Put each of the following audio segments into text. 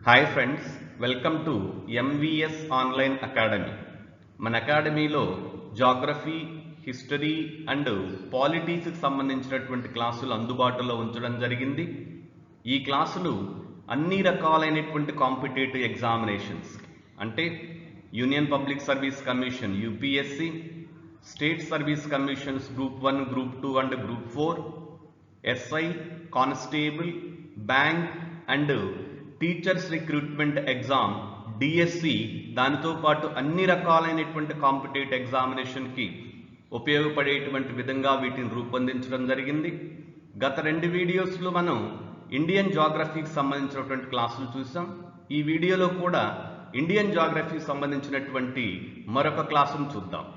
Hi friends, welcome to MVS online academy. మన అకాడమీలో geography, history and పాలిటీస్కి సంబంధించినటువంటి క్లాసులు అందుబాటులో ఉంచడం జరిగింది. ఈ క్లాసులు అన్ని రకాలైనటువంటి కాంపిటేటివ్ ఎగ్జామినేషన్స్ అంటే union public service commission UPSC, state service commissions group 1, group 2 and group 4, SI, constable, bank and teachers recruitment exam DSC, దానితో పాటు అన్ని రకాలైనటువంటి కాంపిటేటివ్ ఎగ్జామినేషన్కి ఉపయోగపడేటువంటి విధంగా వీటిని రూపొందించడం జరిగింది. గత 2 వీడియోస్లో మనం ఇండియన్ జాగ్రఫీకి సంబంధించినటువంటి క్లాసులు చూసాం. ఈ వీడియోలో కూడా ఇండియన్ జాగ్రఫీకి సంబంధించినటువంటి మరొక క్లాసును చూద్దాం.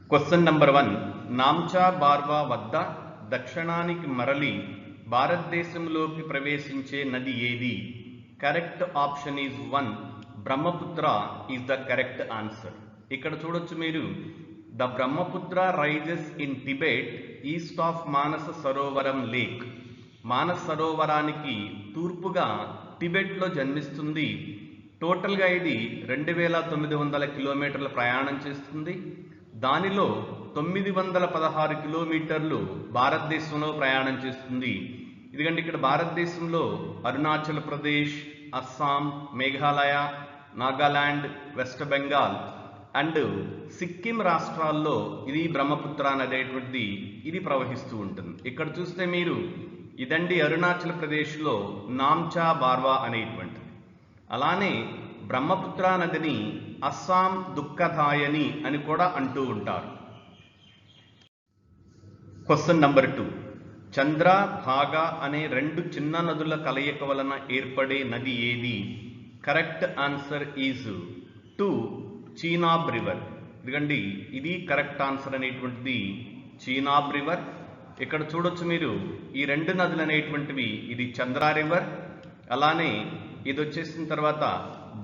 క్వశ్చన్ నెంబర్ 1, నామ్చా బార్వా వద్ద దక్షిణానికి మరలి భారతదేశంలోకి ప్రవేశించే నది ఏది? Correct option is 1, Brahmaputra is the correct answer. ఇక్కడ చూడొచ్చు మీరు, the Brahmaputra rises in Tibet east of Manasa Sarovaram lake. Manasa సరోవరానికి తూర్పుగా టిబెట్లో జన్మిస్తుంది. టోటల్గా ఇది 2900 కిలోమీటర్ల ప్రయాణం చేస్తుంది. దానిలో 916 కిలోమీటర్లు భారతదేశంలో ప్రయాణం చేస్తుంది. ఎందుకంటే ఇక్కడ భారతదేశంలో అరుణాచల్ ప్రదేశ్, అస్సాం, మేఘాలయ, నాగాలాండ్, వెస్ట్ బెంగాల్ అండ్ సిక్కిం రాష్ట్రాల్లో ఇది బ్రహ్మపుత్ర అనేటువంటిది ఇది ప్రవహిస్తూ ఉంటుంది. ఇక్కడ చూస్తే మీరు ఇదండి అరుణాచల్ ప్రదేశ్లో నామ్చా బార్వా అనేటువంటిది. అలానే బ్రహ్మపుత్ర నదిని అస్సాం దుఃఖదాయని అని కూడా అంటూ ఉంటారు. క్వశ్చన్ నెంబర్ 2, చంద్ర, భాగ అనే 2 చిన్న నదుల కలయిక వలన ఏర్పడే నది ఏది? Correct answer is 2, Chenab river. ఎందుకండి ఇది కరెక్ట్ ఆన్సర్ అనేటువంటిది చీనాబ్ రివర్. ఇక్కడ చూడొచ్చు మీరు ఈ 2 నదులు అనేటువంటివి, ఇది చంద్ర రివర్, అలానే ఇది వచ్చేసిన తర్వాత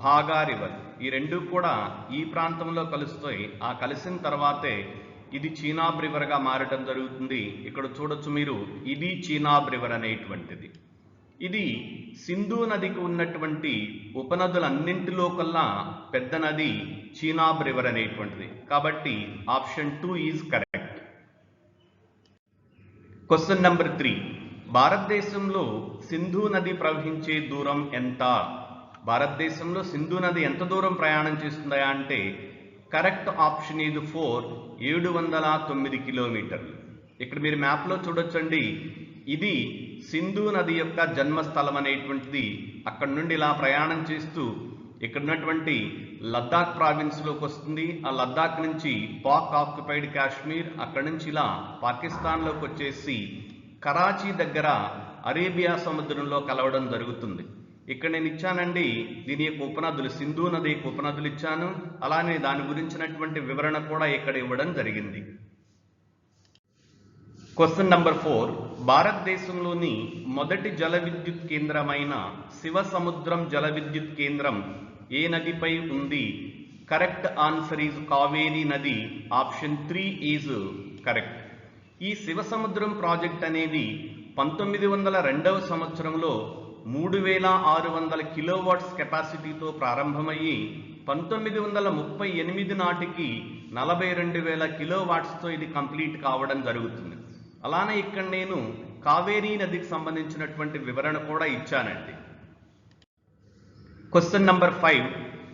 భాగా రివర్. ఈ 2 కూడా ఈ ప్రాంతంలో కలుస్తాయి. ఆ కలిసిన తర్వాతే ఇది చీనాబ్ రివర్గా మారటం జరుగుతుంది. ఇక్కడ చూడొచ్చు మీరు, ఇది చీనాబ్ రివర్ అనేటువంటిది. ఇది సింధు నదికి ఉన్నటువంటి ఉపనదులన్నింటిలో కల్లా పెద్ద నది చీనాబ్ రివర్ అనేటువంటిది. కాబట్టి option 2 is correct. Question number 3, భారతదేశంలో సింధు నది ప్రవహించే దూరం ఎంత? భారతదేశంలో సింధు నది ఎంత దూరం ప్రయాణం చేస్తుందా అంటే కరెక్ట్ ఆప్షన్ ఈజ్ 4, 709 కిలోమీటర్లు. ఇక్కడ మీరు మ్యాప్లో చూడొచ్చండి, ఇది సింధు నది యొక్క జన్మస్థలం అనేటువంటిది. అక్కడ నుండి ఇలా ప్రయాణం చేస్తూ ఇక్కడ ఉన్నటువంటి లద్దాఖ్ ప్రావిన్స్లోకి వస్తుంది. ఆ లద్దాఖ్ నుంచి పాక్ ఆక్యుపైడ్ కాశ్మీర్, అక్కడి నుంచి ఇలా పాకిస్తాన్లోకి వచ్చేసి కరాచీ దగ్గర అరేబియా సముద్రంలో కలవడం జరుగుతుంది. ఇక్కడ నేను ఇచ్చానండి దీని యొక్క ఉపనదులు, సింధు నది యొక్క ఉపనదులు ఇచ్చాను. అలానే దాని గురించినటువంటి వివరణ కూడా ఇక్కడ ఇవ్వడం జరిగింది. క్వశ్చన్ నెంబర్ 4, భారతదేశంలోని మొదటి జల విద్యుత్ కేంద్రమైన శివ సముద్రం జల విద్యుత్ కేంద్రం ఏ నదిపై ఉంది? కరెక్ట్ ఆన్సర్ ఈజ్ కావేరీ నది. Option 3 is correct. ఈ శివ సముద్రం ప్రాజెక్ట్ అనేది 1902వ సంవత్సరంలో 3600 కిలోవాట్స్ కెపాసిటీతో ప్రారంభమయ్యి 1938 నాటికి 42,000 కిలోవాట్స్తో ఇది కంప్లీట్ కావడం జరుగుతుంది. అలానే ఇక్కడ నేను కావేరీ నదికి సంబంధించినటువంటి వివరణ కూడా ఇచ్చానండి. క్వశ్చన్ నెంబర్ 5,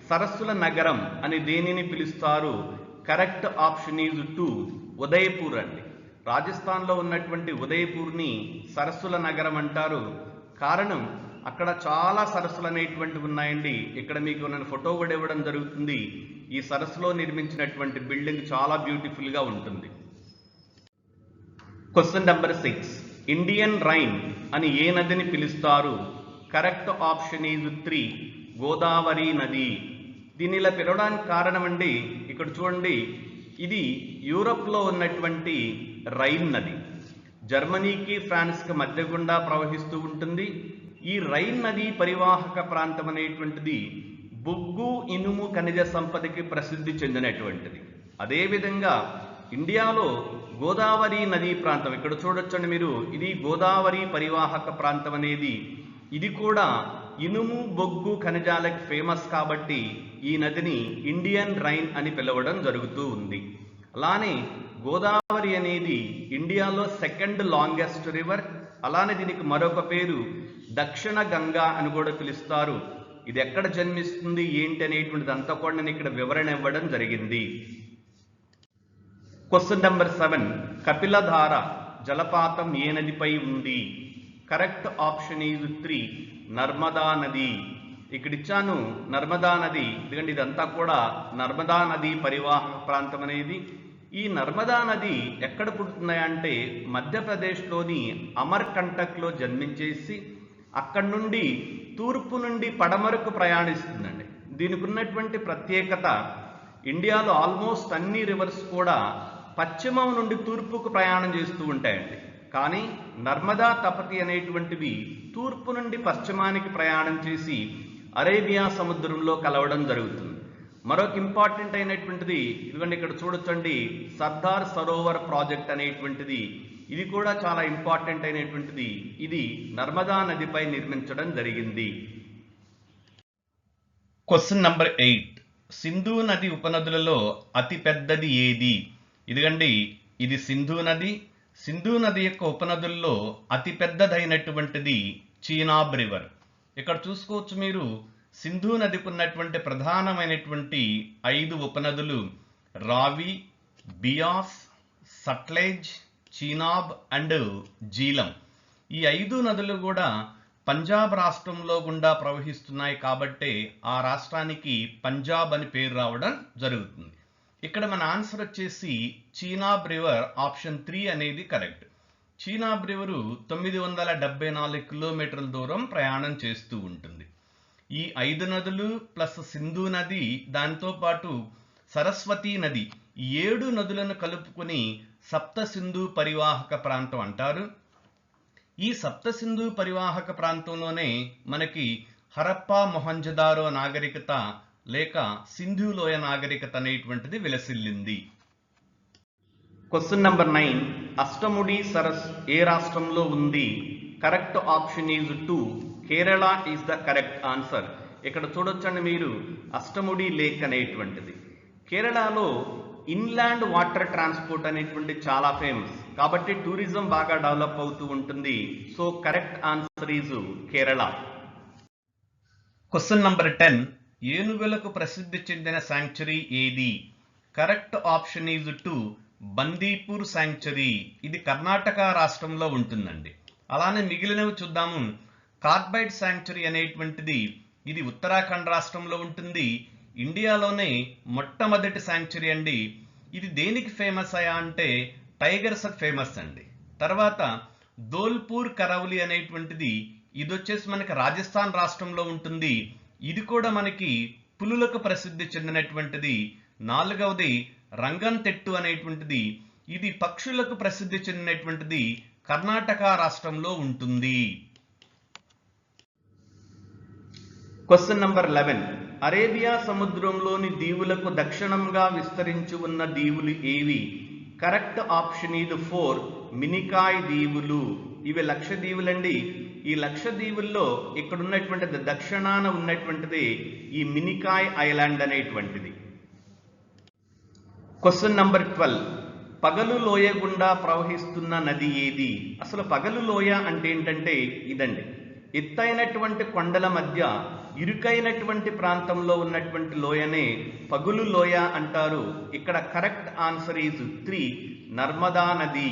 సరస్సుల నగరం అని దేనిని పిలుస్తారు? కరెక్ట్ ఆప్షన్ ఈజ్ 2, ఉదయపూర్ అండి. రాజస్థాన్లో ఉన్నటువంటి ఉదయపూర్ని సరస్సుల నగరం అంటారు. కారణం అక్కడ చాలా సరస్సులు అనేటువంటివి ఉన్నాయండి. ఇక్కడ మీకు నేను ఫోటో కూడా ఇవ్వడం జరుగుతుంది. ఈ సరస్సులో నిర్మించినటువంటి బిల్డింగ్ చాలా బ్యూటిఫుల్గా ఉంటుంది. క్వశ్చన్ నెంబర్ 6, ఇండియన్ రైన్ అని ఏ నదిని పిలుస్తారు? కరెక్ట్ ఆప్షన్ ఈజ్ 3, గోదావరి నది. దీన్ని ఇలా పిలవడానికి కారణం అండి, ఇక్కడ చూడండి, ఇది యూరప్లో ఉన్నటువంటి రైన్ నది. జర్మనీకి ఫ్రాన్స్కి మధ్య గుండా ప్రవహిస్తూ ఉంటుంది. ఈ రైన్ నది పరివాహక ప్రాంతం అనేటువంటిది బొగ్గు, ఇనుము ఖనిజ సంపదకి ప్రసిద్ధి చెందినటువంటిది. అదేవిధంగా ఇండియాలో గోదావరి నదీ ప్రాంతం, ఇక్కడ చూడొచ్చండి మీరు, ఇది గోదావరి పరివాహక ప్రాంతం అనేది ఇది కూడా ఇనుము బొగ్గు ఖనిజాలకు ఫేమస్ కాబట్టి ఈ నదిని ఇండియన్ రైన్ అని పిలవడం జరుగుతూ ఉంది. అలానే గోదావరి అనేది ఇండియాలో సెకండ్ లాంగెస్ట్ రివర్. అలానే దీనికి మరొక పేరు దక్షిణ గంగా అని కూడా పిలుస్తారు. ఇది ఎక్కడ జన్మిస్తుంది ఏంటి అనేటువంటిది అంతా కూడా నేను ఇక్కడ వివరణ ఇవ్వడం జరిగింది. క్వశ్చన్ నెంబర్ 7, కపిలధార జలపాతం ఏ నదిపై ఉంది? కరెక్ట్ ఆప్షన్ ఈజ్ 3, నర్మదా నది. ఇక్కడ ఇచ్చాను నర్మదా నది, ఎందుకంటే ఇదంతా కూడా నర్మదా నది పరివాహక ప్రాంతం అనేది. ఈ నర్మదా నది ఎక్కడ పుడుతుంది అంటే మధ్యప్రదేశ్లోని అమర్కంటక్లో జన్మించేసి అక్కడి నుండి తూర్పు నుండి పడమరకు ప్రయాణిస్తుందండి. దీనికి ఉన్నటువంటి ప్రత్యేకత, ఇండియాలో ఆల్మోస్ట్ అన్ని రివర్స్ కూడా పశ్చిమం నుండి తూర్పుకు ప్రయాణం చేస్తూ ఉంటాయండి. కానీ నర్మదా తపతి అనేటువంటివి తూర్పు నుండి పశ్చిమానికి ప్రయాణం చేసి అరేబియా సముద్రంలో కలవడం జరుగుతుంది. మరొక ఇంపార్టెంట్ అయినటువంటిది ఇదిగోండి ఇక్కడ చూడొచ్చండి, సర్దార్ సరోవర్ ప్రాజెక్ట్ అనేటువంటిది, ఇది కూడా చాలా ఇంపార్టెంట్ అయినటువంటిది. ఇది నర్మదా నదిపై నిర్మించడం జరిగింది. క్వశ్చన్ నెంబర్ 8, సింధు నది ఉపనదులలో అతి పెద్దది ఏది? ఇదిగండి ఇది సింధు నది. సింధు నది యొక్క ఉపనదుల్లో అతి పెద్దదైనటువంటిది చీనాబ్ రివర్. ఇక్కడ చూసుకోవచ్చు మీరు, సింధు నదికి ఉన్నటువంటి ప్రధానమైనటువంటి 5 ఉపనదులు రావి, బియాస్, సట్లెజ్, చీనాబ్ అండ్ జీలం. ఈ 5 నదులు కూడా పంజాబ్ రాష్ట్రంలో గుండా ప్రవహిస్తున్నాయి కాబట్టి ఆ రాష్ట్రానికి పంజాబ్ అని పేరు రావడం జరుగుతుంది. ఇక్కడ మన ఆన్సర్ వచ్చేసి చీనాబ్ రివర్ ఆప్షన్ 3 అనేది కరెక్ట్. చీనాబ్ రివరు 974 కిలోమీటర్ల దూరం ప్రయాణం చేస్తూ ఉంటుంది. ఈ 5 నదులు ప్లస్ సింధు నది, దాంతో పాటు సరస్వతి నది, ఈ 7 నదులను కలుపుకొని సప్త సింధు పరివాహక ప్రాంతం అంటారు. ఈ సప్త సింధు పరివాహక ప్రాంతంలోనే మనకి హరప్పా మొహంజదారో నాగరికత లేక సింధు లోయ నాగరికత అనేటువంటిది విలసిల్లింది. క్వశ్చన్ నెంబర్ 9, అష్టముడి సరస్ ఏ రాష్ట్రంలో ఉంది? Correct option is 2, Kerala is the correct answer. ఇక్కడ చూడొచ్చండి మీరు, అష్టముడి లేక్ అనేటువంటిది కేరళలో ఇన్లాండ్ వాటర్ ట్రాన్స్పోర్ట్ అనేటువంటి చాలా ఫేమస్ కాబట్టి టూరిజం బాగా డెవలప్ అవుతూ ఉంటుంది. So correct answer is Kerala. Question number 10, ఏనుగులకు ప్రసిద్ధి చెందిన శాంక్చురీ ఏది? Correct option is 2, Bandipur sanctuary. ఇది కర్ణాటక రాష్ట్రంలో ఉంటుందండి. అలానే మిగిలినవి చూద్దాము. కార్బైట్ శాంక్చురీ అనేటువంటిది ఇది ఉత్తరాఖండ్ రాష్ట్రంలో ఉంటుంది. ఇండియాలోనే మొట్టమొదటి శాంక్చురీ అండి. ఇది దేనికి ఫేమస్ అయ్యా అంటే టైగర్స్ ఫేమస్ అండి. తర్వాత ధోల్పూర్ కరౌలి అనేటువంటిది, ఇది వచ్చేసి మనకి రాజస్థాన్ రాష్ట్రంలో ఉంటుంది. ఇది కూడా మనకి పులులకు ప్రసిద్ధి చెందినటువంటిది. 4వది రంగన్ తెట్టు అనేటువంటిది, ఇది పక్షులకు ప్రసిద్ధి చెందినటువంటిది, కర్ణాటక రాష్ట్రంలో ఉంటుంది. క్వశ్చన్ నంబర్ 11, అరేబియా సముద్రంలోని దీవులకు దక్షిణంగా విస్తరించి ఉన్న దీవులు ఏవి? కరెక్ట్ ఆప్షన్ ఈజ్ 4, మినికాయ్ దీవులు. ఇవి లక్షద్వీపులండి. ఈ లక్షద్వీపుల్లో ఇక్కడ ఉన్నటువంటిది దక్షిణాన ఉన్నటువంటిది ఈ మినికాయ్ ఐలాండ్ అనేటువంటిది. క్వశ్చన్ నంబర్ 12, పగలు లోయ గుండా ప్రవహిస్తున్న నది ఏది? అసలు పగలు లోయ అంటే ఏంటంటే ఇదండి, ఎత్తైనటువంటి కొండల మధ్య ఇరుకైనటువంటి ప్రాంతంలో ఉన్నటువంటి లోయనే పగులు లోయ అంటారు. ఇక్కడ కరెక్ట్ ఆన్సర్ ఈజ్ 3, నర్మదా నది.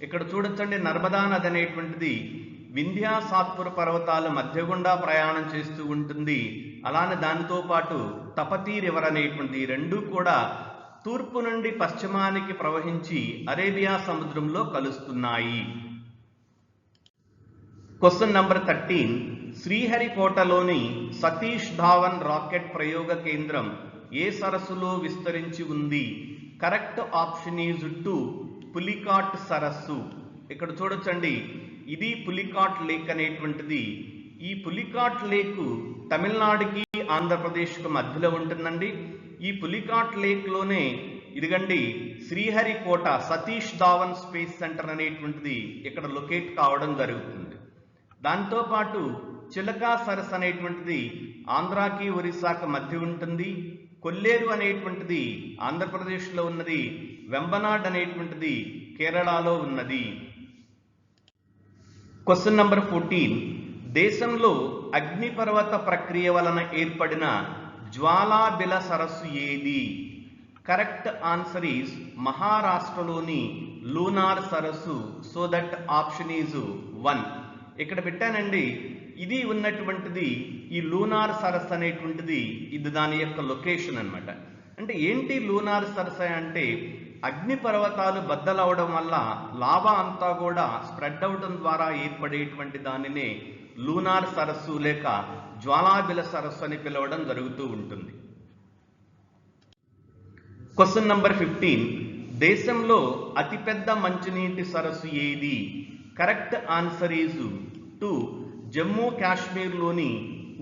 ఇక్కడ చూడొచ్చండి, నర్మదా నది అనేటువంటిది వింధ్యా సాత్పుర పర్వతాల మధ్య గుండా ప్రయాణం చేస్తూ ఉంటుంది. అలానే దానితో పాటు తపతీ రివర్ అనేటువంటి రెండు కూడా తూర్పు నుండి పశ్చిమానికి ప్రవహించి అరేబియా సముద్రంలో కలుస్తున్నాయి. క్వశ్చన్ నంబర్ 13, శ్రీహరికోటలోని సతీష్ ధావన్ రాకెట్ ప్రయోగ కేంద్రం ఏ సరస్సులో విస్తరించి ఉంది? కరెక్ట్ ఆప్షన్ ఈజ్ 2, పులికాట్ సరస్సు. ఇక్కడ చూడొచ్చండి, ఇది పులికాట్ లేక్ అనేటువంటిది. ఈ పులికాట్ లేక్ తమిళనాడుకి ఆంధ్రప్రదేశ్కు మధ్యలో ఉంటుందండి. ఈ పులికాట్ లేక్ లోనే ఇదిగండి శ్రీహరికోట సతీష్ ధావన్ స్పేస్ సెంటర్ అనేటువంటిది ఇక్కడ లొకేట్ కావడం జరుగుతుంది. దాంతో పాటు చిలకా సరస్సు అనేటువంటిది ఆంధ్రాకి ఒరిస్సాకి మధ్య ఉంటుంది. కొల్లేరు అనేటువంటిది ఆంధ్రప్రదేశ్లో ఉన్నది. వెంబనాడ్ అనేటువంటిది కేరళలో ఉన్నది. Question number 14. దేశంలో అగ్నిపర్వత ప్రక్రియ వలన ఏర్పడిన జ్వాలాబిల సరస్సు ఏది? కరెక్ట్ ఆన్సర్ ఈజ్ మహారాష్ట్రలోని లూనార్ సరస్సు. So that option is 1. ఇక్కడ పెట్టానండి. ఇది ఉన్నటువంటిది ఈ లూనార్ సరస్సు అనేటువంటిది ఇది దాని యొక్క లొకేషన్ అన్నమాట. అంటే ఏంటి లూనార్ సరస్సు అంటే అగ్నిపర్వతాలు బద్దలవడం వల్ల లావా అంతా కూడా స్ప్రెడ్ అవడం ద్వారా ఏర్పడేటువంటి దానినే లూనార్ సరస్సు లేక జ్వాలాబిల సరస్సు అని పిలవడం జరుగుతూ ఉంటుంది. Question number 15. దేశంలో అతిపెద్ద మంచినీటి సరస్సు ఏది? Correct answer is 2. జమ్మూ కాశ్మీర్లోని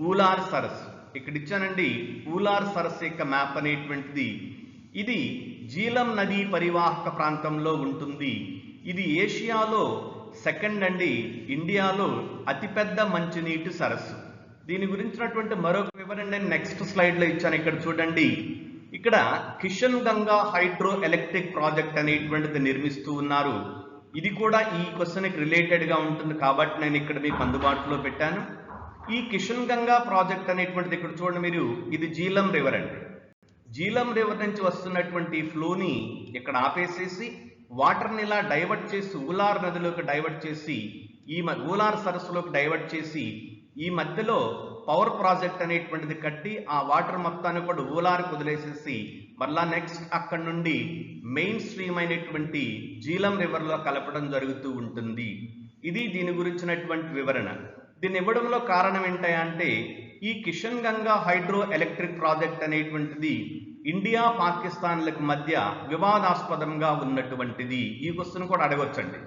ఊలార్ సరస్సు. ఇక్కడ ఇచ్చానండి. ఊలార్ సరస్సు యొక్క మ్యాప్ అనేటువంటిది ఇది జీలం నదీ పరివాహక ప్రాంతంలో ఉంటుంది. ఇది ఏషియాలో సెకండ్ అండి. ఇండియాలో అతిపెద్ద మంచినీటి సరస్సు. దీని గురించినటువంటి మరొక వివరణ నేను నెక్స్ట్ స్లైడ్లో ఇచ్చాను. ఇక్కడ చూడండి. ఇక్కడ Kishan Ganga hydro electric project అనేటువంటిది నిర్మిస్తూ ఉన్నారు. ఇది కూడా ఈ క్వశ్చన్కి రిలేటెడ్గా ఉంటుంది కాబట్టి నేను ఇక్కడ మీకు అందుబాటులో పెట్టాను. ఈ కిషన్ గంగా ప్రాజెక్ట్ అనేటువంటిది ఇక్కడ చూడండి మీరు. ఇది జీలం రివర్ అండి. జీలం రివర్ నుంచి వస్తున్నటువంటి ఫ్లోని ఇక్కడ ఆపేసేసి వాటర్ని ఇలా డైవర్ట్ చేసి ఊలార్ నదిలోకి డైవర్ట్ చేసి ఊలార్ సరస్సులోకి డైవర్ట్ చేసి ఈ మధ్యలో పవర్ ప్రాజెక్ట్ అనేటువంటిది కట్టి ఆ వాటర్ మొత్తాన్ని కూడా ఊలార్కి వదిలేసేసి మళ్ళా నెక్స్ట్ అక్కడ నుండి మెయిన్ స్ట్రీమ్ అయినటువంటి జీలం రివర్లో కలపడం జరుగుతూ ఉంటుంది. ఇది దీని గురించినటువంటి వివరణ. దీన్ని ఇవ్వడంలో కారణం ఏంటంటే ఈ Kishan Ganga hydro electric project అనేటువంటిది ఇండియా పాకిస్తాన్లకు మధ్య వివాదాస్పదంగా ఉన్నటువంటిది. ఈ క్వశ్చన్ కూడా అడగొచ్చండి.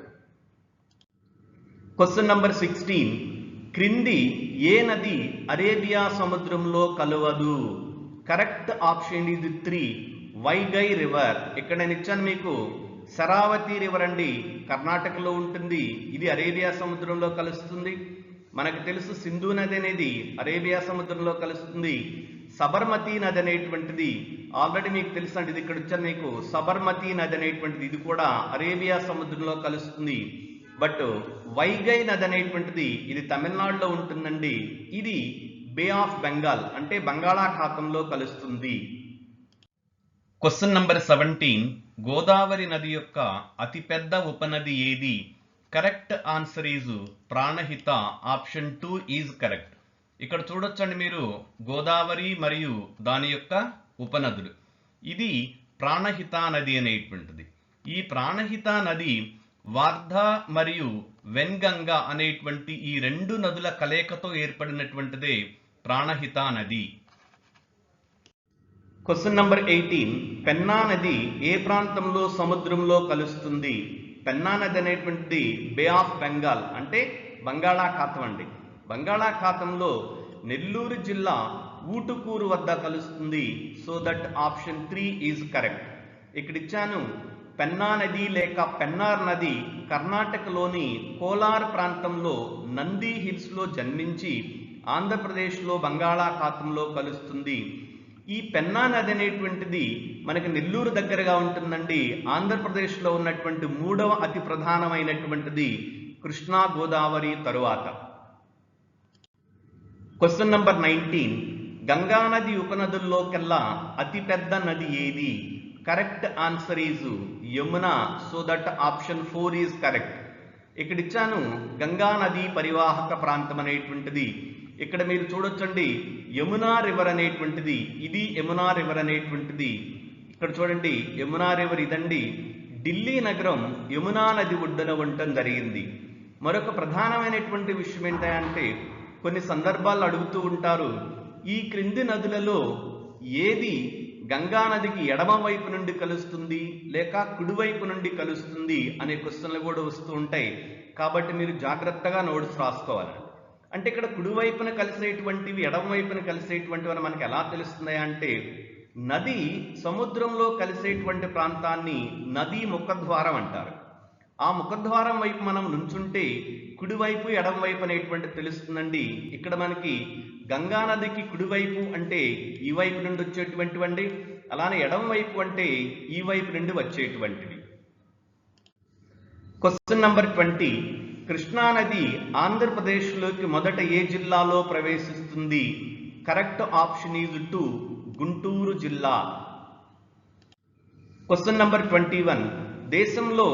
Question number 16. క్రింది ఏ నది అరేబియా సముద్రంలో కలవదు? కరెక్ట్ ఆప్షన్ ఇది 3. వైగై రివర్. ఇక్కడ నేను ఇచ్చాను మీకు. శరావతి రివర్ అండి, కర్ణాటకలో ఉంటుంది. ఇది అరేబియా సముద్రంలో కలుస్తుంది. మనకు తెలుసు సింధు నది అనేది అరేబియా సముద్రంలో కలుస్తుంది. సబర్మతి నది అనేటువంటిది ఆల్రెడీ మీకు తెలుసు అండి. ఇది ఇక్కడ వచ్చాను మీకు. సబర్మతి నది అనేటువంటిది ఇది కూడా అరేబియా సముద్రంలో కలుస్తుంది. బట్ వైగై నది అనేటువంటిది ఇది తమిళనాడులో ఉంటుందండి. ఇది బే ఆఫ్ బెంగాల్ అంటే బంగాళాఖాతంలో కలుస్తుంది. Question number 17. గోదావరి నది యొక్క అతిపెద్ద ఉపనది ఏది? Correct answer is Pranahita. Option 2 is correct. ఇక్కడ చూడొచ్చండి మీరు గోదావరి మరియు దాని యొక్క ఉపనదులు. ఇది ప్రాణహిత నది అనేటువంటిది. ఈ ప్రాణహిత నది వార్ధా మరియు వెన్గంగా అనేటువంటి ఈ రెండు నదుల కలయికతో ఏర్పడినటువంటిదే ప్రాణహిత నది. Question number 18. పెన్నా నది ఏ ప్రాంతంలో సముద్రంలో కలుస్తుంది? పెన్నా నది అనేటువంటిది బే ఆఫ్ బెంగాల్ అంటే బంగాళాఖాతం అండి. బంగాళాఖాతంలో నెల్లూరు జిల్లా ఊటుకూరు వద్ద కలుస్తుంది. So that option 3 is correct. ఇక్కడ ఇచ్చాను. పెన్నా నది లేక పెన్నార్ నది కర్ణాటకలోని కోలార్ ప్రాంతంలో నంది హిల్స్లో జన్మించి ఆంధ్రప్రదేశ్లో బంగాళాఖాతంలో కలుస్తుంది. ఈ పెన్నా నది అనేటువంటిది మనకి నెల్లూరు దగ్గరగా ఉంటుందండి. ఆంధ్రప్రదేశ్లో ఉన్నటువంటి 3వ అతి ప్రధానమైనటువంటిది కృష్ణా గోదావరి తరువాత. Question number 19. గంగా నది ఉపనదుల్లోకెల్లా అతిపెద్ద నది ఏది? Correct answer is Yamuna. So that option 4 is correct. ఇక్కడ ఇచ్చాను గంగా నది పరివాహక ప్రాంతం అనేటువంటిది. ఇక్కడ మీరు చూడొచ్చండి యమునా రివర్ అనేటువంటిది. ఇది యమునా రివర్ అనేటువంటిది. ఇక్కడ చూడండి యమునా రివర్ ఇదండి. ఢిల్లీ నగరం యమునా నది ఒడ్డున ఉండటం జరిగింది. మరొక ప్రధానమైనటువంటి విషయం ఏంటంటే కొన్ని సందర్భాల్లో అడుగుతూ ఉంటారు, ఈ క్రింది నదులలో ఏది గంగా నదికి ఎడమ వైపు నుండి కలుస్తుంది లేక కుడివైపు నుండి కలుస్తుంది అనే క్వశ్చన్లు కూడా వస్తూ ఉంటాయి. కాబట్టి మీరు జాగ్రత్తగా నోట్స్ రాసుకోవాలి. అంటే ఇక్కడ కుడివైపున కలిసేటువంటివి ఎడమ వైపున కలిసేటువంటివి మనకి ఎలా తెలుస్తుంది అంటే నది సముద్రంలో కలిసేటువంటి ప్రాంతాన్ని నదీ ముఖద్వారం అంటారు. ఆ ముఖద్వారం వైపు మనం నుంచుంటే కుడివైపు ఎడమవైపు అనేటువంటి తెలుస్తుందండి. ఇక్కడ మనకి గంగా నదికి కుడివైపు అంటే ఈ వైపు నుండి వచ్చేటువంటివండి, అలానే ఎడమవైపు అంటే ఈ వైపు నుండి వచ్చేటువంటివి. Question number 20. కృష్ణా నది ఆంధ్రప్రదేశ్లోకి మొదట ఏ జిల్లాలో ప్రవేశిస్తుంది? కరెక్ట్ ఆప్షన్ ఈజ్ 2, గుంటూరు జిల్లా. Question number 21. దేశంలో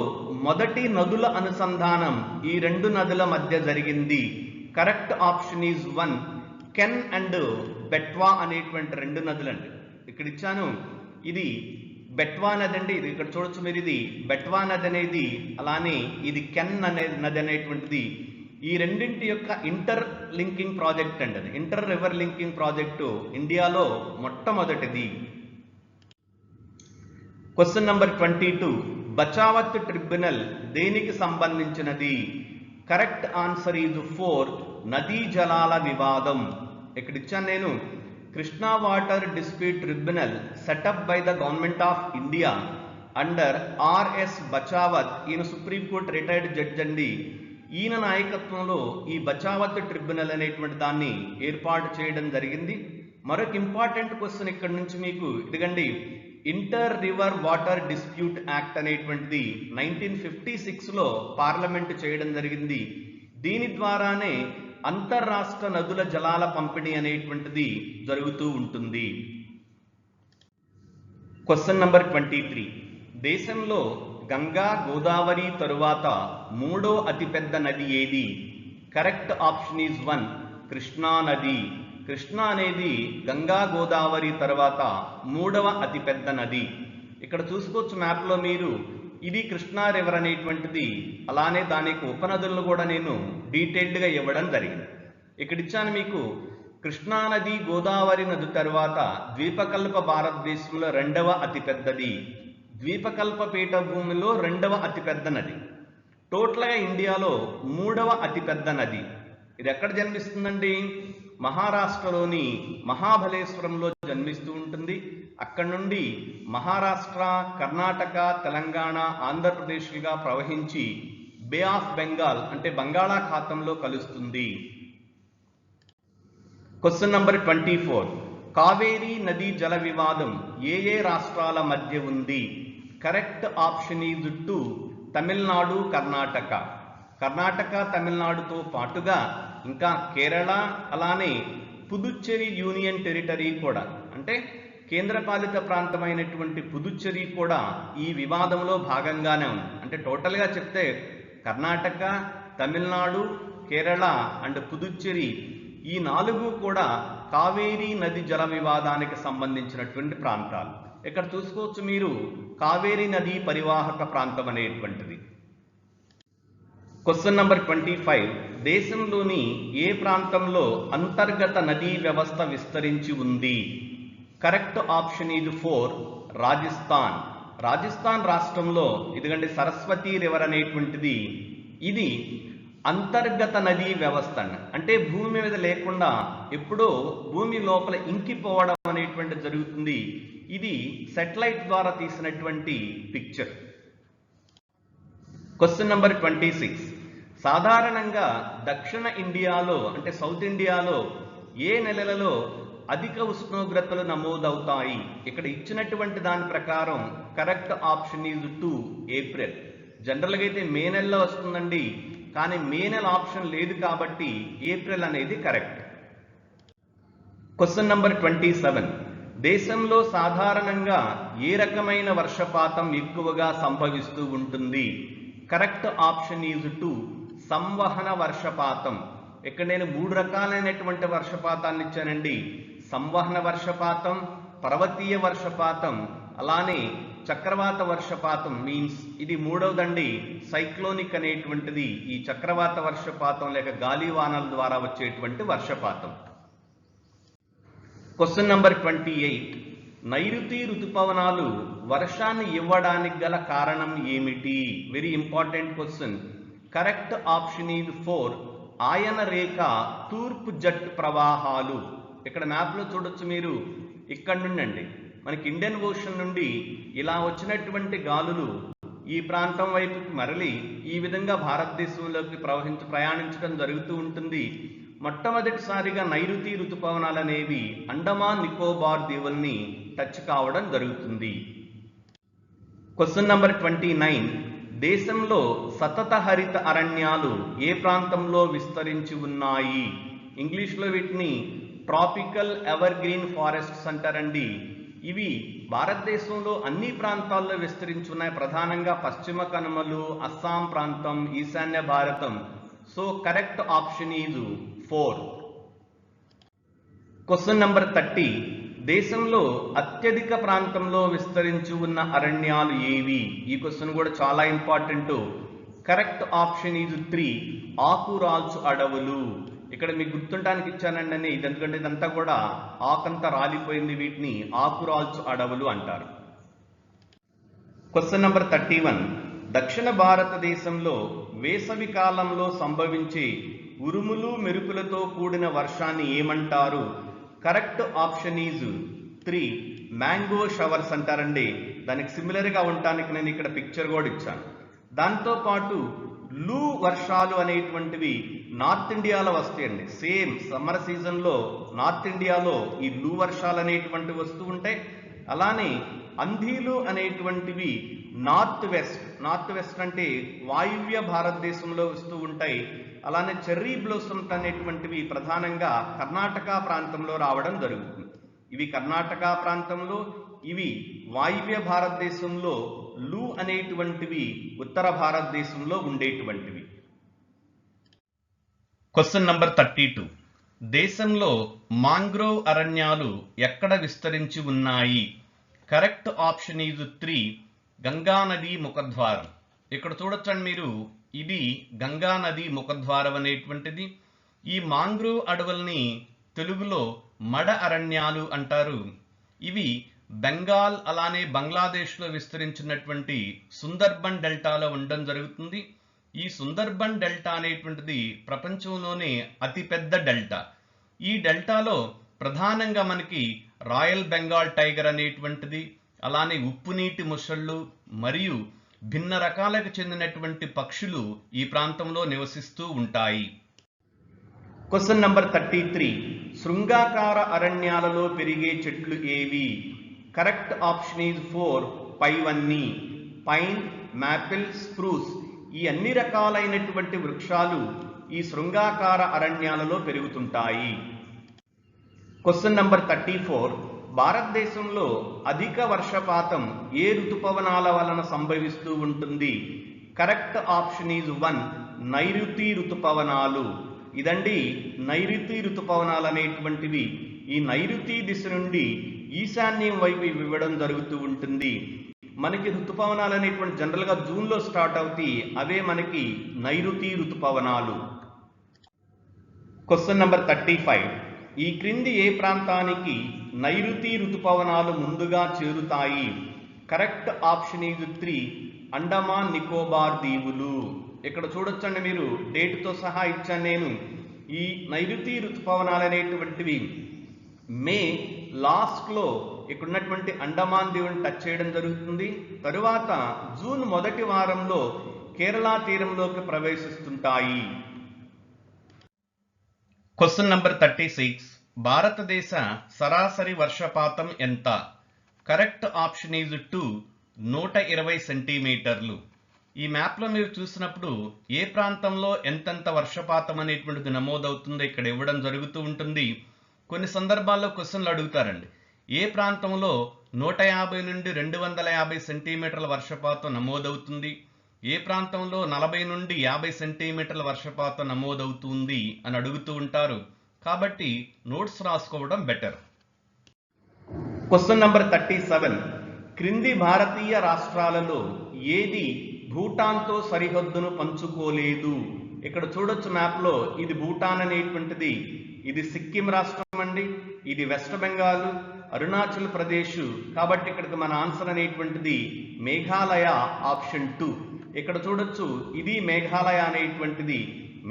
మొదటి నదుల అనుసంధానం ఈ రెండు నదుల మధ్య జరిగింది. Correct option is 1, can and Betwa అనేటువంటి రెండు నదులండి. ఇక్కడ ఇచ్చాను, ఇది బెట్వా నది అండి. ఇది ఇక్కడ చూడొచ్చు మీరు, ఇది బెట్వా నది అనేది, అలానే ఇది కెన్ అనే నది అనేటువంటిది. ఈ రెండింటి యొక్క ఇంటర్ లింకింగ్ ప్రాజెక్ట్ అండి, అది ఇంటర్ రివర్ లింకింగ్ ప్రాజెక్టు ఇండియాలో మొట్టమొదటిది. Question number 22. బచావత్ ట్రిబ్యునల్ దేనికి సంబంధించినది? కరెక్ట్ ఆన్సర్ ఈజ్ 4, నదీ జలాల వివాదం. ఇక్కడ ఇచ్చాను నేను, Krishna water dispute tribunal setup by the government of India under RS Bachawat. ఈయన సుప్రీంకోర్టు రిటైర్డ్ జడ్జి అండి. ఈయన నాయకత్వంలో ఈ బచావత్ ట్రిబ్యునల్ అనేటువంటి దాన్ని ఏర్పాటు చేయడం జరిగింది. మరొక ఇంపార్టెంట్ క్వశ్చన్ ఇక్కడ నుంచి మీకు ఇదిగండి, inter river water dispute act అనేటువంటిది 1956లో పార్లమెంట్ చేయడం జరిగింది. దీని ద్వారానే అంతర్రాష్ట్ర నదుల జలాల పంపిణీ అనేటువంటిది జరుగుతూ ఉంటుంది. Question number 23. దేశంలో గంగా గోదావరి తరువాత మూడో అతిపెద్ద నది ఏది? కరెక్ట్ ఆప్షన్ ఈజ్ 1, కృష్ణా నది. కృష్ణా అనేది గంగా గోదావరి తర్వాత మూడవ అతిపెద్ద నది. ఇక్కడ చూసుకోవచ్చు మ్యాప్లో మీరు, ఇది కృష్ణా రివర్ అనేటువంటిది, అలానే దానికి ఉపనదులను కూడా నేను డీటెయిల్డ్గా ఇవ్వడం జరిగింది. ఇక్కడ ఇచ్చాను మీకు, కృష్ణా నది గోదావరి నది తర్వాత ద్వీపకల్ప భారతదేశంలో రెండవ అతిపెద్దది, ద్వీపకల్ప పీఠభూమిలో రెండవ అతిపెద్ద నది, టోటల్గా ఇండియాలో మూడవ అతిపెద్ద నది. ఇది ఎక్కడ జన్మిస్తుందండి? మహారాష్ట్రలోని మహాబలేశ్వరంలో జన్మిస్తూ ఉంటుంది. అక్కడ నుండి మహారాష్ట్ర, కర్ణాటక, తెలంగాణ, ఆంధ్రప్రదేశ్గా ప్రవహించి బే ఆఫ్ బెంగాల్ అంటే బంగాళాఖాతంలో కలుస్తుంది. Question number 24. కావేరీ నదీ జల వివాదం ఏ ఏ రాష్ట్రాల మధ్య ఉంది? Correct option is 2, Tamil Nadu, Karnataka. Karnataka, తమిళనాడుతో పాటుగా ఇంకా కేరళ, అలానే పుదుచ్చేరి యూనియన్ టెరిటరీ కూడా, అంటే కేంద్రపాలిత ప్రాంతమైనటువంటి పుదుచ్చేరి కూడా ఈ వివాదంలో భాగంగానే ఉంది. అంటే టోటల్గా చెప్తే కర్ణాటక, తమిళనాడు, కేరళ అండ్ పుదుచ్చేరి ఈ నాలుగు కూడా కావేరీ నది జల వివాదానికి సంబంధించినటువంటి ప్రాంతాలు. ఇక్కడ చూసుకోవచ్చు మీరు, కావేరీ నది పరివాహక ప్రాంతం అనేటువంటిది. Question number 25. దేశంలోని ఏ ప్రాంతంలో అంతర్గత నదీ వ్యవస్థ విస్తరించి ఉంది? Correct option is 4, Rajasthan. Rajasthan రాష్ట్రంలో ఇదిగండి సరస్వతి రివర్ అనేటువంటిది, ఇది అంతర్గత నదీ వ్యవస్థ అంటే భూమి మీద లేకుండా ఎప్పుడో భూమి లోపల ఇంకిపోవడం అనేటువంటి జరుగుతుంది. ఇది సెటిలైట్ ద్వారా తీసినటువంటి పిక్చర్. Question number 26. సాధారణంగా దక్షిణ ఇండియాలో అంటే సౌత్ ఇండియాలో ఏ నెలలలో అధిక ఉష్ణోగ్రతలు నమోదవుతాయి? ఇక్కడ ఇచ్చినటువంటి దాని ప్రకారం కరెక్ట్ ఆప్షన్ ఈజ్ 2, ఏప్రిల్. జనరల్గా అయితే మే నెలలో వస్తుందండి, కానీ మే నెల ఆప్షన్ లేదు కాబట్టి ఏప్రిల్ అనేది కరెక్ట్. Question number 27. దేశంలో సాధారణంగా ఏ రకమైన వర్షపాతం ఎక్కువగా సంభవిస్తూ ఉంటుంది? కరెక్ట్ ఆప్షన్ ఈజ్ 2, సంవహన వర్షపాతం. ఇక్కడ నేను 3 రకాలైనటువంటి వర్షపాతాన్ని ఇచ్చానండి. సంవహన వర్షపాతం, పర్వతీయ వర్షపాతం, అలానే చక్రవాత వర్షపాతం. మీన్స్ ఇది మూడవదండి, సైక్లోనిక్ అనేటువంటిది ఈ చక్రవాత వర్షపాతం లేక గాలివానల ద్వారా వచ్చేటువంటి వర్షపాతం. Question number 28. నైరుతి ఋతుపవనాలు వర్షాన్ని ఇవ్వడానికి గల కారణం ఏమిటి? Very important question. Correct option is 4, ఆయన రేఖ తూర్పు జట్ ప్రవాహాలు. ఇక్కడ మ్యాప్లో చూడొచ్చు మీరు, ఇక్కడ నుండి అండి మనకి ఇండియన్ ఓషన్ నుండి ఇలా వచ్చినటువంటి గాలులు ఈ ప్రాంతం వైపుకి మరలి ఈ విధంగా భారతదేశంలోకి ప్రయాణించడం జరుగుతూ ఉంటుంది. మొట్టమొదటిసారిగా నైరుతి ఋతుపవనాలు అనేవి అండమాన్ నికోబార్ దీవుల్ని టచ్ కావడం జరుగుతుంది. Question number 29. దేశంలో సతత హరిత అరణ్యాలు ఏ ప్రాంతంలో విస్తరించి ఉన్నాయి? ఇంగ్లీష్లో వీటిని ట్రాపికల్ ఎవర్ గ్రీన్ ఫారెస్ట్స్ అంటారండి. ఇవి భారతదేశంలో అన్ని ప్రాంతాల్లో విస్తరించి ఉన్నాయి, ప్రధానంగా పశ్చిమ కనుమలు, అస్సాం ప్రాంతం, ఈశాన్య భారతం. So correct option is 4. Question number 30. దేశంలో అత్యధిక ప్రాంతంలో విస్తరించి ఉన్న అరణ్యాలు ఏవి? ఈ క్వశ్చన్ కూడా చాలా ఇంపార్టెంట్. కరెక్ట్ ఆప్షన్ ఈజ్ 3, ఆకురాల్చు అడవులు. ఇక్కడ మీకు గుర్తుండడానికి ఇచ్చానండి ఇది, ఎందుకంటే ఇదంతా కూడా ఆకంతా రాలిపోయింది, వీటిని ఆకురాల్చు అడవులు అంటారు. Question number 31. దక్షిణ భారతదేశంలో వేసవి కాలంలో సంభవించే ఉరుములు మెరుపులతో కూడిన వర్షాన్ని ఏమంటారు? Correct option is 3, mango showers అంటారండి. దానికి సిమిలర్గా ఉండటానికి నేను ఇక్కడ పిక్చర్ కూడా ఇచ్చాను. దాంతోపాటు లూ వర్షాలు అనేటువంటివి నార్త్ ఇండియాలో వస్తాయండి. సేమ్ సమ్మర్ సీజన్లో నార్త్ ఇండియాలో ఈ లూ వర్షాలు అనేటువంటివి వస్తూ ఉంటాయి. అలానే అంధీలు అనేటువంటివి నార్త్ వెస్ట్ అంటే వాయువ్య భారతదేశంలో వస్తూ ఉంటాయి. అలానే చెర్రీ బ్లోసమ్స్ అనేటువంటివి ప్రధానంగా కర్ణాటక ప్రాంతంలో రావడం జరుగుతుంది. ఇవి కర్ణాటక ప్రాంతంలో, ఇవి వాయువ్య భారతదేశంలో, లూ అనేటువంటివి ఉత్తర భారతదేశంలో ఉండేటువంటివి. Question number 32. దేశంలో మాంగ్రోవ్ అరణ్యాలు ఎక్కడ విస్తరించి ఉన్నాయి? కరెక్ట్ ఆప్షన్ ఈజ్ 3, గంగా నది ముఖద్వారం. ఇక్కడ చూడొచ్చండి మీరు, ఇది గంగా నది ముఖద్వారం అనేటువంటిది. ఈ మాంగ్రోవ్ అడవుల్ని తెలుగులో మడ అరణ్యాలు అంటారు. ఇవి బెంగాల్ అలానే బంగ్లాదేశ్లో విస్తరించినటువంటి సుందర్బన్ డెల్టాలో ఉండడం జరుగుతుంది. ఈ సుందర్బన్ డెల్టా అనేటువంటిది ప్రపంచంలోనే అతిపెద్ద డెల్టా. ఈ డెల్టాలో ప్రధానంగా మనకి రాయల్ బెంగాల్ టైగర్ అనేటువంటిది, అలానే ఉప్పునీటి ముసళ్ళు మరియు భిన్న రకాలకు చెందినటువంటి పక్షులు ఈ ప్రాంతంలో నివసిస్తూ ఉంటాయి. Question number 33. శృంగాకార అరణ్యాలలో పెరిగే చెట్లు ఏవి? కరెక్ట్ ఆప్షన్ ఈజ్ 4, పైవన్నీ. పైన్, మాపిల్, స్ప్రూస్ ఈ అన్ని రకాలైనటువంటి వృక్షాలు ఈ శృంగాకార అరణ్యాలలో పెరుగుతుంటాయి. Question number 34. భారతదేశంలో అధిక వర్షపాతం ఏ ఋతుపవనాల వలన సంభవిస్తూ ఉంటుంది? కరెక్ట్ ఆప్షన్ ఈజ్ 1, నైరుతి ఋతుపవనాలు. ఇదండి నైరుతి ఋతుపవనాలు అనేటువంటివి ఈ నైరుతి దిశ నుండి ఈశాన్యం వైపు ఇవ్వడం జరుగుతూ ఉంటుంది. మనకి ఋతుపవనాలు అనేటువంటి జనరల్గా జూన్లో స్టార్ట్ అవుతాయి, అవే మనకి నైరుతి ఋతుపవనాలు. Question number 35. ఈ క్రింది ఏ ప్రాంతానికి నైరుతి ఋతుపవనాలు ముందుగా చేరుతాయి? Correct option is 3, Andaman Nicobar దీవులు. ఇక్కడ చూడొచ్చండి మీరు, డేట్తో సహా ఇచ్చాను నేను. ఈ నైరుతి ఋతుపవనాలు అనేటువంటివి మే లాస్ట్లో ఇక్కడ ఉన్నటువంటి అండమాన్ దీవుని టచ్ చేయడం జరుగుతుంది. తరువాత జూన్ మొదటి వారంలో కేరళ తీరంలోకి ప్రవేశిస్తుంటాయి. Question number 36. భారతదేశ సరాసరి వర్షపాతం ఎంత? కరెక్ట్ ఆప్షన్ ఈజ్ 2, 120 సెంటీమీటర్లు. ఈ మ్యాప్లో మీరు చూసినప్పుడు ఏ ప్రాంతంలో ఎంతెంత వర్షపాతం అనేటువంటిది నమోదవుతుందో ఇక్కడ ఇవ్వడం జరుగుతూ ఉంటుంది. కొన్ని సందర్భాల్లో క్వశ్చన్లు అడుగుతారండి, ఏ ప్రాంతంలో 150 నుండి 250 సెంటీమీటర్ల వర్షపాతం నమోదవుతుంది, ఏ ప్రాంతంలో 40 నుండి 50 సెంటీమీటర్ల వర్షపాతం నమోదవుతుంది అని అడుగుతూ ఉంటారు. కాబట్టి నోట్స్ రాసుకోవడం బెటర్. Question number 37. క్రింది భారతీయ రాష్ట్రాలలో ఏది భూటాన్తో సరిహద్దును పంచుకోలేదు? ఇక్కడ చూడొచ్చు మ్యాప్లో, ఇది భూటాన్ అనేటువంటిది, ఇది సిక్కిం రాష్ట్రం అండి, ఇది వెస్ట్ బెంగాల్, అరుణాచల్ ప్రదేశ్. కాబట్టి ఇక్కడికి మన ఆన్సర్ అనేటువంటిది మేఘాలయ, ఆప్షన్ 2. ఇక్కడ చూడొచ్చు, ఇది మేఘాలయ అనేటువంటిది.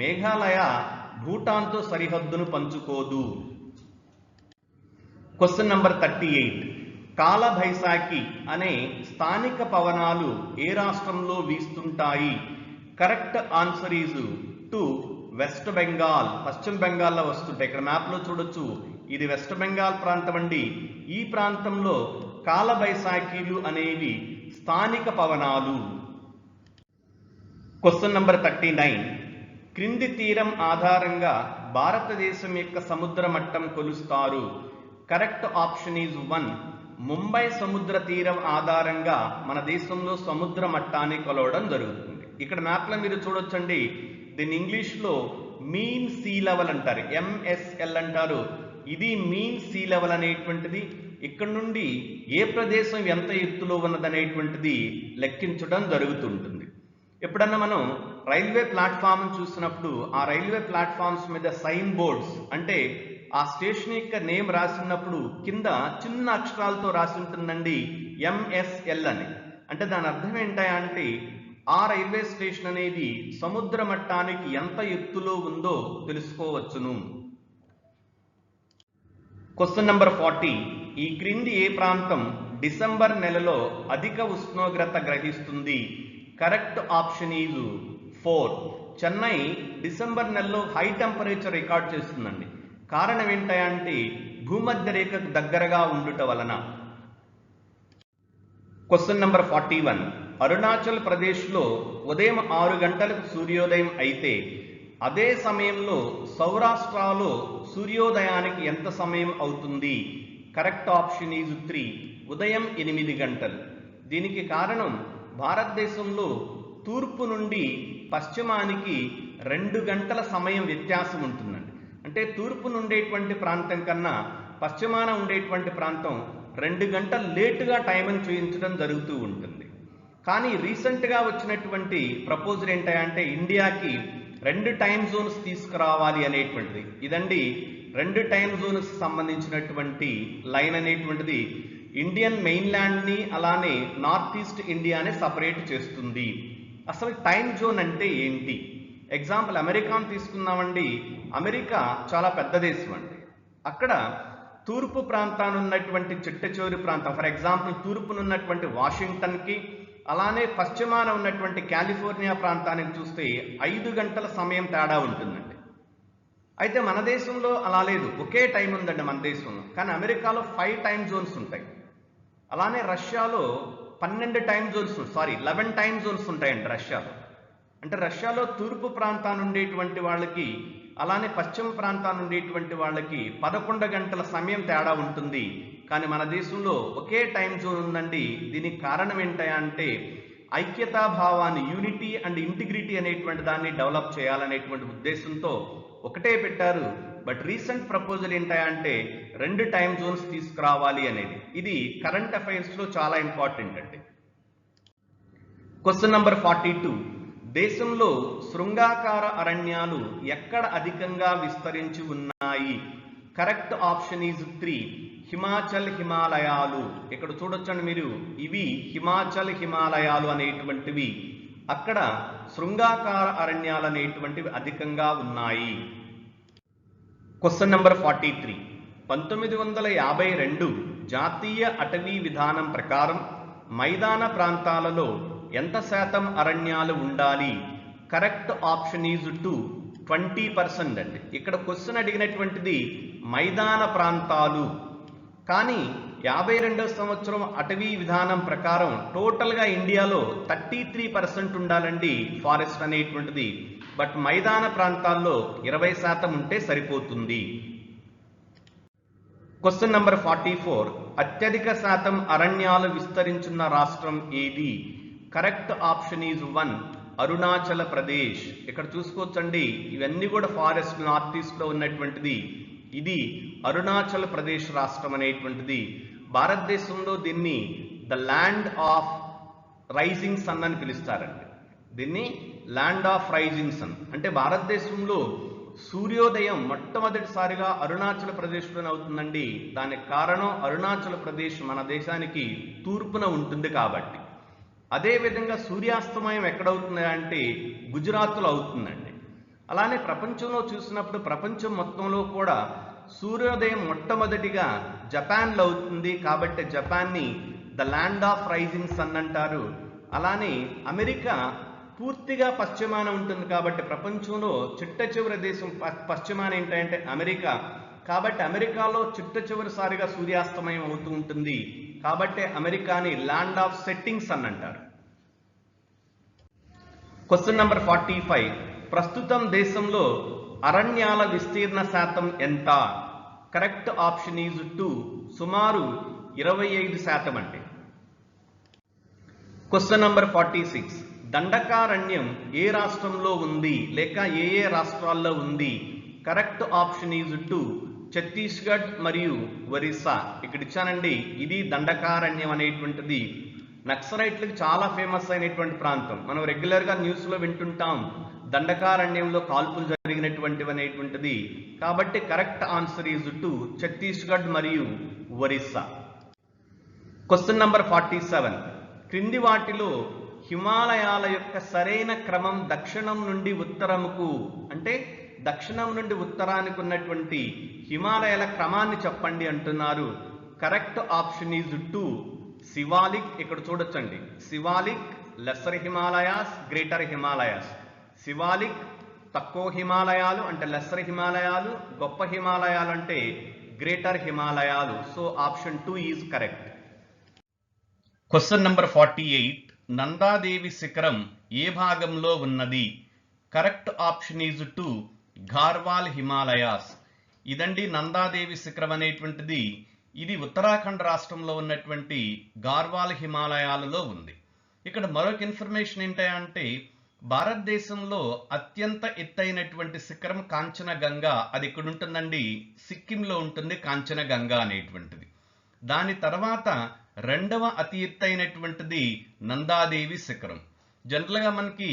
మేఘాలయ భూటాన్తో సరిహద్దును పంచుకోదు. Question number 38. కాలభైశాఖి అనే స్థానిక పవనాలు ఏ రాష్ట్రంలో వీస్తుంటాయి? Correct answer is two West Bengal. పశ్చిమ బెంగాల్లో వస్తుంటాయి. ఇక్కడ మ్యాప్లో చూడొచ్చు, ఇది వెస్ట్ బెంగాల్ ప్రాంతం అండి. ఈ ప్రాంతంలో కాలభైశాఖీలు అనేవి స్థానిక పవనాలు. Question number 39. క్రింది తీరం ఆధారంగా భారతదేశం యొక్క సముద్ర మట్టం కొలుస్తారు. Correct option is 1. ముంబై సముద్ర తీరం ఆధారంగా మన దేశంలో సముద్ర మట్టాన్ని కొలవడం జరుగుతుంది. ఇక్కడ మ్యాప్లో మీరు చూడొచ్చండి, దీన్ని ఇంగ్లీష్లో మీన్ సీ లెవెల్ అంటారు, MSL అంటారు. ఇది మీన్ సీ లెవెల్ అనేటువంటిది ఇక్కడ నుండి ఏ ప్రదేశం ఎంత ఎత్తులో ఉన్నదనేటువంటిది లెక్కించడం జరుగుతుంటుంది. ఎప్పుడన్నా మనం రైల్వే ప్లాట్ఫామ్ చూసినప్పుడు ఆ రైల్వే ప్లాట్ఫామ్స్ మీద సైన్ బోర్డ్స్, అంటే ఆ స్టేషన్ యొక్క నేమ్ రాసినప్పుడు కింద చిన్న అక్షరాలతో రాసి ఉంటుందండి MSL అని. అంటే దాని అర్థం ఏంటంటే ఆ రైల్వే స్టేషన్ అనేది సముద్ర మట్టానికి ఎంత ఎత్తులో ఉందో తెలుసుకోవచ్చును. Question number 40. ఈ క్రింది ఏ ప్రాంతం డిసెంబర్ నెలలో అధిక ఉష్ణోగ్రత గ్రహిస్తుంది? Correct option is 4. Chennai December నెలలో హై టెంపరేచర్ రికార్డ్ చేస్తుందండి. కారణం ఏంటంటే భూమధ్య రేఖకు దగ్గరగా ఉండుట వలన. Question number 41. అరుణాచల్ ప్రదేశ్లో ఉదయం 6 గంటలకు సూర్యోదయం అయితే అదే సమయంలో సౌరాష్ట్రలో సూర్యోదయానికి ఎంత సమయం అవుతుంది? Correct option is 3. ఉదయం 8 గంటలు. దీనికి కారణం భారతదేశంలో తూర్పు నుండి పశ్చిమానికి 2 గంటల సమయం వ్యత్యాసం ఉంటుందండి. అంటే తూర్పు నుండేటువంటి ప్రాంతం కన్నా పశ్చిమాన ఉండేటువంటి ప్రాంతం 2 గంటలు లేటుగా టైంని చూపించడం జరుగుతూ ఉంటుంది. కానీ రీసెంట్గా వచ్చినటువంటి ప్రపోజల్ ఏంటంటే ఇండియాకి 2 టైమ్ జోన్స్ తీసుకురావాలి అనేటువంటిది. ఇదండి 2 టైమ్ జోన్స్ సంబంధించినటువంటి లైన్ అనేటువంటిది ఇండియన్ మెయిన్లాండ్ని అలానే నార్త్ ఈస్ట్ ఇండియాని సపరేట్ చేస్తుంది. అసలు టైం జోన్ అంటే ఏంటి? ఎగ్జాంపుల్ అమెరికాను తీసుకుందామండి. అమెరికా చాలా పెద్ద దేశం అండి. అక్కడ తూర్పు ప్రాంతాన్ని ఉన్నటువంటి చిట్ట చివరి ప్రాంతం, ఫర్ ఎగ్జాంపుల్ తూర్పునున్నటువంటి వాషింగ్టన్కి అలానే పశ్చిమాన ఉన్నటువంటి కాలిఫోర్నియా ప్రాంతానికి చూస్తే 5 గంటల సమయం తేడా ఉంటుందండి. అయితే మన దేశంలో అలా లేదు, ఒకే టైం ఉందండి మన దేశంలో. కానీ అమెరికాలో 5 టైమ్ జోన్స్ ఉంటాయి. అలానే రష్యాలో 11 టైమ్ జోన్స్ ఉంటాయండి రష్యాలో. అంటే రష్యాలో తూర్పు ప్రాంతాన్ని ఉండేటువంటి వాళ్ళకి అలానే పశ్చిమ ప్రాంతాన్ని ఉండేటువంటి వాళ్ళకి 11 గంటల సమయం తేడా ఉంటుంది. కానీ మన దేశంలో ఒకే టైం జోన్ ఉందండి. దీనికి కారణం ఏంటంటే ఐక్యతా భావాన్ని, యూనిటీ అండ్ ఇంటిగ్రిటీ అనేటువంటి దాన్ని డెవలప్ చేయాలనేటువంటి ఉద్దేశంతో ఒకటే పెట్టారు. బట్ రీసెంట్ ప్రపోజల్ ఏంటంటే 2 టైమ్ జోన్స్ తీసుకురావాలి అనేది. ఇది కరెంట్ అఫైర్స్లో చాలా ఇంపార్టెంట్ అండి. Question number 42. దేశంలో శృంగాకార అరణ్యాలు ఎక్కడ అధికంగా విస్తరించి ఉన్నాయి? Correct option is 3. హిమాచల్ హిమాలయాలు. ఇక్కడ చూడొచ్చండి మీరు, ఇవి హిమాచల్ హిమాలయాలు అనేటువంటివి. అక్కడ శృంగాకార అరణ్యాలు అనేటువంటివి అధికంగా ఉన్నాయి. Question number 43. 1952 జాతీయ అటవీ విధానం ప్రకారం మైదాన ప్రాంతాలలో ఎంత శాతం అరణ్యాలు ఉండాలి? Correct option is 2. 20% అండి. ఇక్కడ క్వశ్చన్ అడిగినటువంటిది మైదాన ప్రాంతాలు. కానీ 52వ సంవత్సరం అటవీ విధానం ప్రకారం టోటల్గా ఇండియాలో 33% ఉండాలండి ఫారెస్ట్ అనేటువంటిది. బట్ మైదాన ప్రాంతాల్లో 20% ఉంటే సరిపోతుంది. Question number 44. అత్యధిక శాతం అరణ్యాలు విస్తరించున్న రాష్ట్రం ఏది? Correct option is 1. Arunachal Pradesh. ఇక్కడ చూసుకోవచ్చండి, ఇవన్నీ కూడా ఫారెస్ట్ నార్త్ ఈస్ట్లో ఉన్నటువంటిది. ఇది అరుణాచల్ ప్రదేశ్ రాష్ట్రం అనేటువంటిది. భారతదేశంలో దీన్ని the land of rising sun అని పిలుస్తారండి. దీన్ని ల్యాండ్ ఆఫ్ రైజింగ్ సన్ అంటే భారతదేశంలో సూర్యోదయం మొట్టమొదటిసారిగా అరుణాచల్ ప్రదేశ్లోనే అవుతుందండి. దానికి కారణం అరుణాచల్ ప్రదేశ్ మన దేశానికి తూర్పున ఉంటుంది కాబట్టి. అదేవిధంగా సూర్యాస్తమయం ఎక్కడవుతుంది అంటే గుజరాత్లో అవుతుందండి. అలానే ప్రపంచంలో చూసినప్పుడు ప్రపంచం మొత్తంలో కూడా సూర్యోదయం మొట్టమొదటిగా జపాన్లో అవుతుంది కాబట్టి జపాన్ని the land of rising sun అంటారు. అలానే అమెరికా పూర్తిగా పశ్చిమాన ఉంటుంది కాబట్టి ప్రపంచంలో చిట్ట చివరి దేశం పశ్చిమాన ఏంటంటే అమెరికా. కాబట్టి అమెరికాలో చిట్ట చివరిసారిగా సూర్యాస్తమయం అవుతూ ఉంటుంది కాబట్టి అమెరికాని ల్యాండ్ ఆఫ్ సెట్టింగ్ సన్ అంటారు. Question number 45. ప్రస్తుతం దేశంలో అరణ్యాల విస్తీర్ణ శాతం ఎంత? కరెక్ట్ ఆప్షన్ ఈజ్ 2, సుమారు 25% అండి. Question number 46. దండకారణ్యం ఏ రాష్ట్రంలో ఉంది లేక ఏ ఏ రాష్ట్రాల్లో ఉంది? కరెక్ట్ ఆప్షన్ ఈజ్ 2, ఛత్తీస్గఢ్ మరియు ఒరిస్సా. ఇక్కడ ఇచ్చానండి. ఇది దండకారణ్యం అనేటువంటిది నక్సలైట్లకు చాలా ఫేమస్ అయినటువంటి ప్రాంతం. మనం రెగ్యులర్గా న్యూస్లో వింటుంటాం దండకారణ్యంలో కాల్పులు జరిగినటువంటివి అనేటువంటిది. కాబట్టి కరెక్ట్ ఆన్సర్ ఈజ్ 2, ఛత్తీస్గఢ్ మరియు ఒరిస్సా. Question number 47. క్రింది వాటిలో హిమాలయాల యొక్క సరైన క్రమం దక్షిణం నుండి ఉత్తరముకు అంటే దక్షిణం నుండి ఉత్తరానికి ఉన్నటువంటి హిమాలయాల క్రమాన్ని చెప్పండి అంటున్నారు. Correct option is 2, Shivalik. ఇక్కడ చూడొచ్చండి, శివాలిక్, లెస్సర్ హిమాలయాస్, గ్రేటర్ హిమాలయాస్. శివాలిక్ తక్కువ హిమాలయాలు అంటే లెస్సర్ హిమాలయాలు, గొప్ప హిమాలయాలు అంటే గ్రేటర్ హిమాలయాలు. So option 2 is correct. Question number 48. Nanda Devi శిఖరం ఏ భాగంలో ఉన్నది? Correct option is 2, Garhwal Himalayas. ఇదండి నందాదేవి శిఖరం అనేటువంటిది. ఇది ఉత్తరాఖండ్ రాష్ట్రంలో ఉన్నటువంటి గార్వాల్ హిమాలయాలలో ఉంది. ఇక్కడ మరొక ఇన్ఫర్మేషన్ ఏంటంటే భారతదేశంలో అత్యంత ఎత్తైనటువంటి శిఖరం కాంచనగంగా. అది ఇక్కడ ఉంటుందండి, సిక్కింలో ఉంటుంది కాంచనగంగా అనేటువంటిది. దాని తర్వాత రెండవ అతి ఎత్తైనటువంటిది నందాదేవి శిఖరం. జనరల్గా మనకి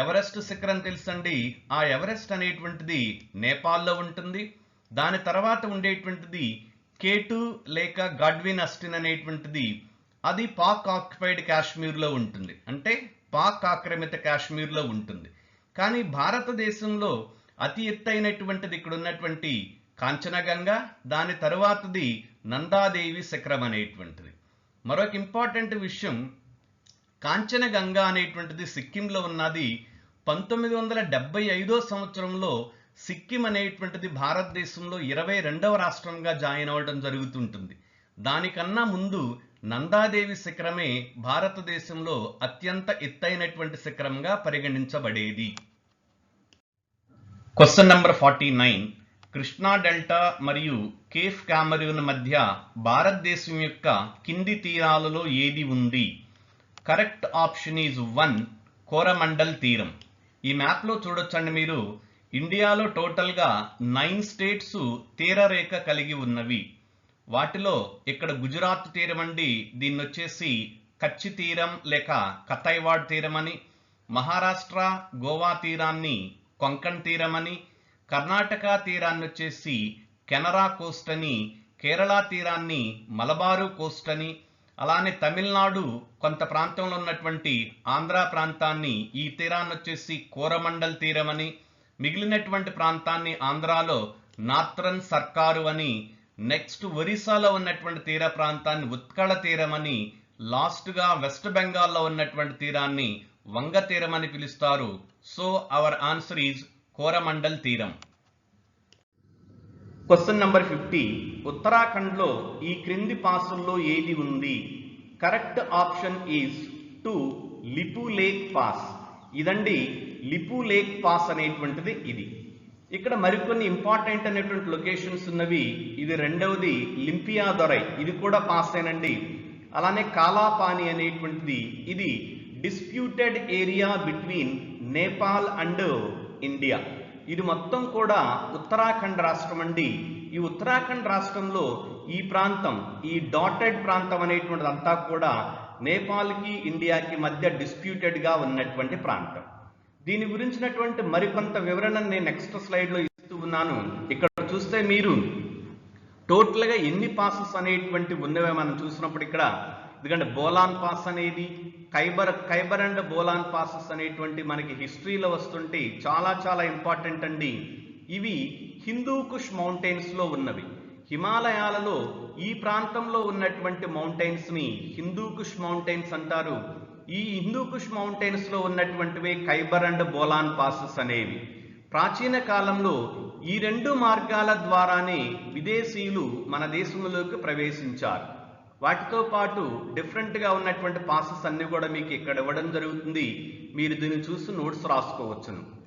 ఎవరెస్ట్ శిఖరం తెలుసండి. ఆ ఎవరెస్ట్ అనేటువంటిది నేపాల్లో ఉంటుంది. దాని తర్వాత ఉండేటువంటిది K2 లేక గాడ్విన్ అస్టిన్ అనేటువంటిది అది పాక్ ఆక్యుపైడ్ కాశ్మీర్లో ఉంటుంది, అంటే పాక్ ఆక్రమిత కాశ్మీర్లో ఉంటుంది. కానీ భారతదేశంలో అతి ఎత్తైనటువంటిది ఇక్కడ ఉన్నటువంటి కాంచనగంగా, దాని తరువాతది నందాదేవి శిఖరం అనేటువంటిది. మరొక ఇంపార్టెంట్ విషయం, కాంచనగంగా అనేటువంటిది సిక్కింలో ఉన్నది. 1975 సంవత్సరంలో సిక్కిం అనేటువంటిది భారతదేశంలో 22వ రాష్ట్రంగా జాయిన్ అవ్వడం జరుగుతుంటుంది. దానికన్నా ముందు నందాదేవి శిఖరమే భారతదేశంలో అత్యంత ఎత్తైనటువంటి శిఖరంగా పరిగణించబడేది. Question number 49. కృష్ణా డెల్టా మరియు కేఫ్ కామరూన్ మధ్య భారతదేశం యొక్క కింది తీరాలలో ఏది ఉంది? కరెక్ట్ ఆప్షన్ ఈజ్ 1, కోరమండల్ తీరం. ఈ మ్యాప్లో చూడొచ్చండి మీరు, ఇండియాలో టోటల్గా 9 స్టేట్స్ తీరరేఖ కలిగి ఉన్నవి. వాటిలో ఇక్కడ గుజరాత్ తీరం అండి, దీన్ని వచ్చేసి కచ్ తీరం లేక కథైవాడ్ తీరం అని, మహారాష్ట్ర గోవా తీరాన్ని కొంకణ్ తీరం అని, కర్ణాటక తీరాన్ని వచ్చేసి కెనరా కోస్ట్ అని, కేరళ తీరాన్ని మలబారు కోస్ట్ అని, అలానే తమిళనాడు కొంత ప్రాంతంలో ఉన్నటువంటి ఆంధ్ర ప్రాంతాన్ని ఈ తీరాన్ని వచ్చేసి కోరమండల్ తీరం అని, మిగిలినటువంటి ప్రాంతాన్ని ఆంధ్రాలో నార్థరన్ సర్కారు అని, నెక్స్ట్ ఒరిస్సాలో ఉన్నటువంటి తీర ప్రాంతాన్ని ఉత్కళ తీరం అని, లాస్ట్గా వెస్ట్ బెంగాల్లో ఉన్నటువంటి తీరాన్ని వంగ తీరం అని పిలుస్తారు. So our answer is Coromandel తీరం. Question number 50. ఉత్తరాఖండ్లో ఈ క్రింది పాసుల్లో ఏది ఉంది? Correct option is 2, Lipulekh pass. ఇదండి లిపు లేక్ పాస్ అనేటువంటిది. ఇది ఇక్కడ మరికొన్ని ఇంపార్టెంట్ అనేటువంటి లొకేషన్స్ ఉన్నవి. ఇది రెండవది లింపియాదొరై, ఇది కూడా పాస్ అయినండి. అలానే కాలాపాని అనేటువంటిది, ఇది disputed area between Nepal and India. ఇది మొత్తం కూడా ఉత్తరాఖండ్ రాష్ట్రం అండి. ఈ ఉత్తరాఖండ్ రాష్ట్రంలో ఈ ప్రాంతం, ఈ డాటెడ్ ప్రాంతం అనేటువంటిది అంతా కూడా నేపాల్కి ఇండియాకి మధ్య డిస్ప్యూటెడ్గా ఉన్నటువంటి ప్రాంతం. దీని గురించినటువంటి మరికొంత వివరణను నేను నెక్స్ట్ స్లైడ్లో ఇస్తూ ఉన్నాను. ఇక్కడ చూస్తే మీరు టోటల్గా ఎన్ని పాసెస్ అనేటువంటి ఉన్నవే మనం చూసినప్పుడు ఇక్కడ, ఎందుకంటే బోలాన్ పాస్ అనేది ఖైబర్ అండ్ బోలాన్ పాసెస్ అనేటువంటి మనకి హిస్టరీలో వస్తుంటే చాలా చాలా ఇంపార్టెంట్ అండి. ఇవి హిందూ కుష్ మౌంటైన్స్లో ఉన్నవి. హిమాలయాలలో ఈ ప్రాంతంలో ఉన్నటువంటి మౌంటైన్స్ని హిందూ కుష్ మౌంటైన్స్ అంటారు. ఈ హిందూ కుష్ మౌంటైన్స్లో ఉన్నటువంటివే ఖైబర్ అండ్ బోలాన్ పాసెస్ అనేవి. ప్రాచీన కాలంలో ఈ రెండు మార్గాల ద్వారానే విదేశీయులు మన దేశంలోకి ప్రవేశించారు. వాటితో పాటు డిఫరెంట్గా ఉన్నటువంటి పాసెస్ అన్ని కూడా మీకు ఇక్కడ ఇవ్వడం జరుగుతుంది. మీరు దీన్ని చూసి నోట్స్ రాసుకోవచ్చును.